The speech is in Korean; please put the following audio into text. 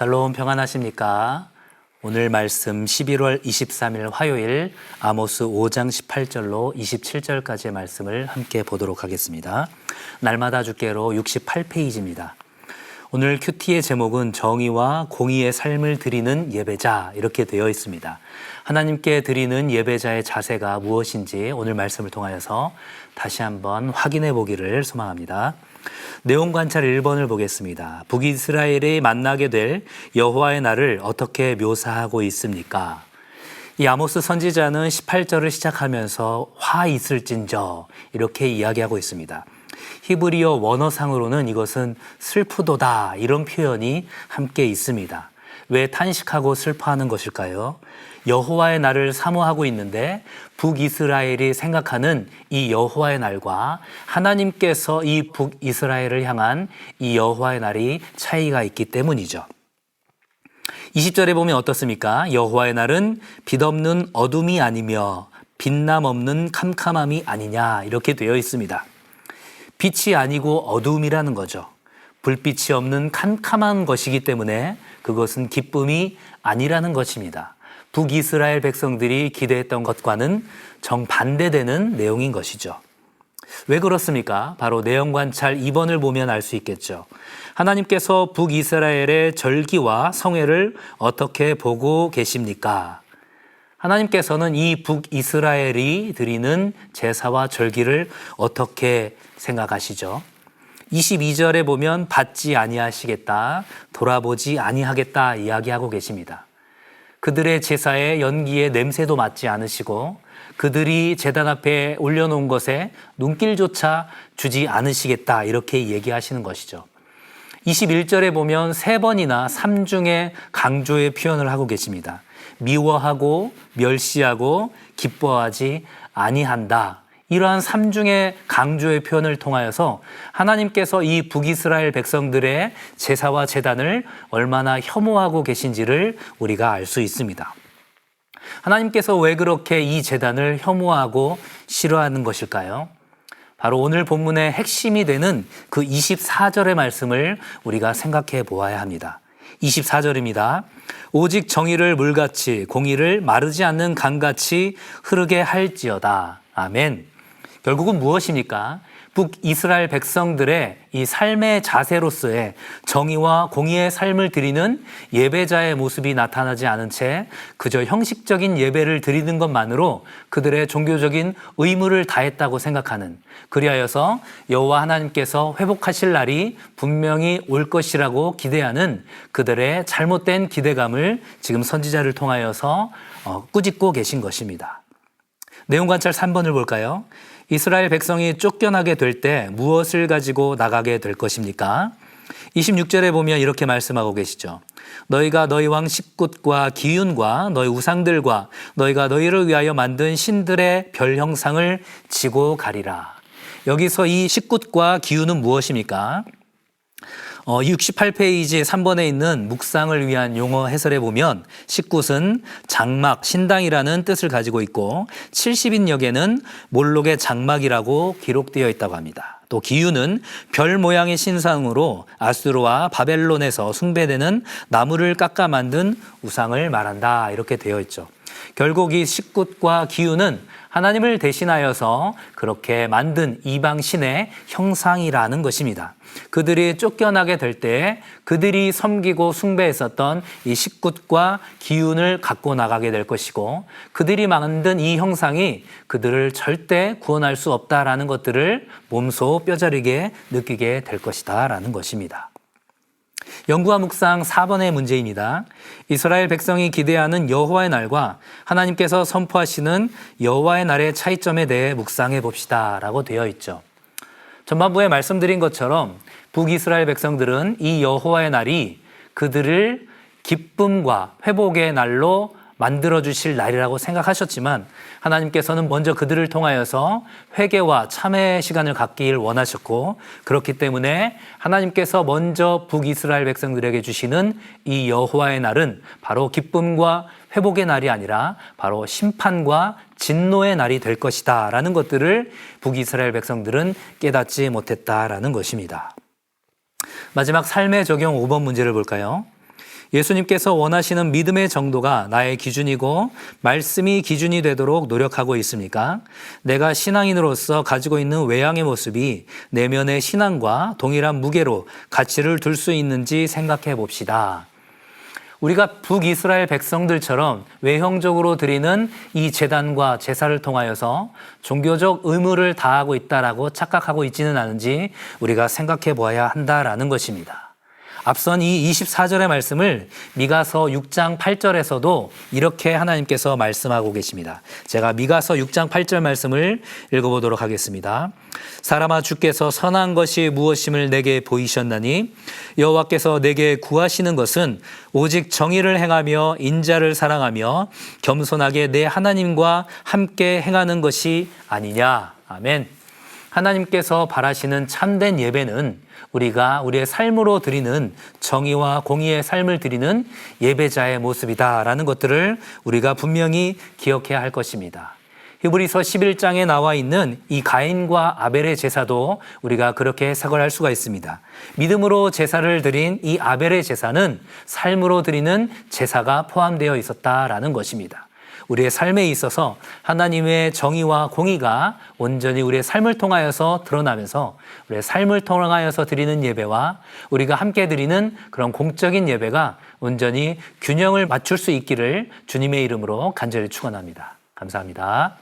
샬롬 평안하십니까? 오늘 말씀 11월 23일 화요일 아모스 5장 18절로 27절까지의 말씀을 함께 보도록 하겠습니다. 날마다 주께로 68페이지입니다. 오늘 큐티의 제목은 정의와 공의의 삶을 드리는 예배자 이렇게 되어 있습니다. 하나님께 드리는 예배자의 자세가 무엇인지 오늘 말씀을 통하여서 다시 한번 확인해 보기를 소망합니다. 내용 관찰 1번을 보겠습니다. 북이스라엘이 만나게 될 여호와의 날을 어떻게 묘사하고 있습니까? 이 아모스 선지자는 18절을 시작하면서 화 있을진저 이렇게 이야기하고 있습니다. 히브리어 원어상으로는 이것은 슬프도다 이런 표현이 함께 있습니다. 왜 탄식하고 슬퍼하는 것일까요? 여호와의 날을 사모하고 있는데 북이스라엘이 생각하는 이 여호와의 날과 하나님께서 이 북이스라엘을 향한 이 여호와의 날이 차이가 있기 때문이죠. 20절에 보면 어떻습니까? 여호와의 날은 빛없는 어둠이 아니며 빛남 없는 캄캄함이 아니냐 이렇게 되어 있습니다. 빛이 아니고 어둠이라는 거죠. 불빛이 없는 캄캄한 것이기 때문에 그것은 기쁨이 아니라는 것입니다. 북이스라엘 백성들이 기대했던 것과는 정반대되는 내용인 것이죠. 왜 그렇습니까? 바로 내용 관찰 2번을 보면 알 수 있겠죠. 하나님께서 북이스라엘의 절기와 성회를 어떻게 보고 계십니까? 하나님께서는 이 북이스라엘이 드리는 제사와 절기를 어떻게 생각하시죠? 22절에 보면 받지 아니하시겠다, 돌아보지 아니하겠다 이야기하고 계십니다. 그들의 제사의 연기의 냄새도 맡지 않으시고 그들이 제단 앞에 올려놓은 것에 눈길조차 주지 않으시겠다 이렇게 얘기하시는 것이죠. 21절에 보면 3번이나 삼중의 강조의 표현을 하고 계십니다. 미워하고 멸시하고 기뻐하지 아니한다. 이러한 삼중의 강조의 표현을 통하여서 하나님께서 이 북이스라엘 백성들의 제사와 제단을 얼마나 혐오하고 계신지를 우리가 알 수 있습니다. 하나님께서 왜 그렇게 이 제단을 혐오하고 싫어하는 것일까요? 바로 오늘 본문의 핵심이 되는 그 24절의 말씀을 우리가 생각해 보아야 합니다. 24절입니다. 오직 정의를 물같이 공의를 마르지 않는 강같이 흐르게 할지어다. 아멘. 결국은 무엇입니까? 북이스라엘 백성들의 이 삶의 자세로서의 정의와 공의의 삶을 드리는 예배자의 모습이 나타나지 않은 채 그저 형식적인 예배를 드리는 것만으로 그들의 종교적인 의무를 다했다고 생각하는, 그리하여서 여호와 하나님께서 회복하실 날이 분명히 올 것이라고 기대하는 그들의 잘못된 기대감을 지금 선지자를 통하여서 꾸짖고 계신 것입니다. 내용 관찰 3번을 볼까요? 이스라엘 백성이 쫓겨나게 될 때 무엇을 가지고 나가게 될 것입니까? 26절에 보면 이렇게 말씀하고 계시죠. 너희가 너희 왕 식굿과 기윤과 너희 우상들과 너희가 너희를 위하여 만든 신들의 별 형상을 지고 가리라. 여기서 이 식굿과 기윤은 무엇입니까? 68페이지 3번에 있는 묵상을 위한 용어 해설에 보면 식굿은 장막, 신당이라는 뜻을 가지고 있고 70인역에는 몰록의 장막이라고 기록되어 있다고 합니다. 또 기유는 별 모양의 신상으로 아수르와 바벨론에서 숭배되는 나무를 깎아 만든 우상을 말한다 이렇게 되어 있죠. 결국 이 식굿과 기유는 하나님을 대신하여서 그렇게 만든 이방 신의 형상이라는 것입니다. 그들이 쫓겨나게 될 때 그들이 섬기고 숭배했었던 이 식굿과 기운을 갖고 나가게 될 것이고 그들이 만든 이 형상이 그들을 절대 구원할 수 없다라는 것들을 몸소 뼈저리게 느끼게 될 것이다 라는 것입니다. 연구와 묵상 4번의 문제입니다. 이스라엘 백성이 기대하는 여호와의 날과 하나님께서 선포하시는 여호와의 날의 차이점에 대해 묵상해 봅시다 라고 되어 있죠. 전반부에 말씀드린 것처럼 북이스라엘 백성들은 이 여호와의 날이 그들을 기쁨과 회복의 날로 만들어주실 날이라고 생각하셨지만 하나님께서는 먼저 그들을 통하여서 회개와 참회의 시간을 갖길 원하셨고 그렇기 때문에 하나님께서 먼저 북이스라엘 백성들에게 주시는 이 여호와의 날은 바로 기쁨과 회복의 날이 아니라 바로 심판과 진노의 날이 될 것이다 라는 것들을 북이스라엘 백성들은 깨닫지 못했다라는 것입니다. 마지막 삶의 적용 5번 문제를 볼까요? 예수님께서 원하시는 믿음의 정도가 나의 기준이고 말씀이 기준이 되도록 노력하고 있습니까? 내가 신앙인으로서 가지고 있는 외양의 모습이 내면의 신앙과 동일한 무게로 가치를 둘 수 있는지 생각해 봅시다. 우리가 북이스라엘 백성들처럼 외형적으로 드리는 이 제단과 제사를 통하여서 종교적 의무를 다하고 있다라고 착각하고 있지는 않은지 우리가 생각해 보아야 한다라는 것입니다. 앞선 이 24절의 말씀을 미가서 6장 8절에서도 이렇게 하나님께서 말씀하고 계십니다. 제가 미가서 6장 8절 말씀을 읽어보도록 하겠습니다. 사람아, 주께서 선한 것이 무엇임을 내게 보이셨나니 여호와께서 내게 구하시는 것은 오직 정의를 행하며 인자를 사랑하며 겸손하게 내 하나님과 함께 행하는 것이 아니냐. 아멘. 하나님께서 바라시는 참된 예배는 우리가 우리의 삶으로 드리는 정의와 공의의 삶을 드리는 예배자의 모습이다라는 것들을 우리가 분명히 기억해야 할 것입니다. 히브리서 11장에 나와 있는 이 가인과 아벨의 제사도 우리가 그렇게 해석을 할 수가 있습니다. 믿음으로 제사를 드린 이 아벨의 제사는 삶으로 드리는 제사가 포함되어 있었다라는 것입니다. 우리의 삶에 있어서 하나님의 정의와 공의가 온전히 우리의 삶을 통하여서 드러나면서 우리의 삶을 통하여서 드리는 예배와 우리가 함께 드리는 그런 공적인 예배가 온전히 균형을 맞출 수 있기를 주님의 이름으로 간절히 축원합니다. 감사합니다.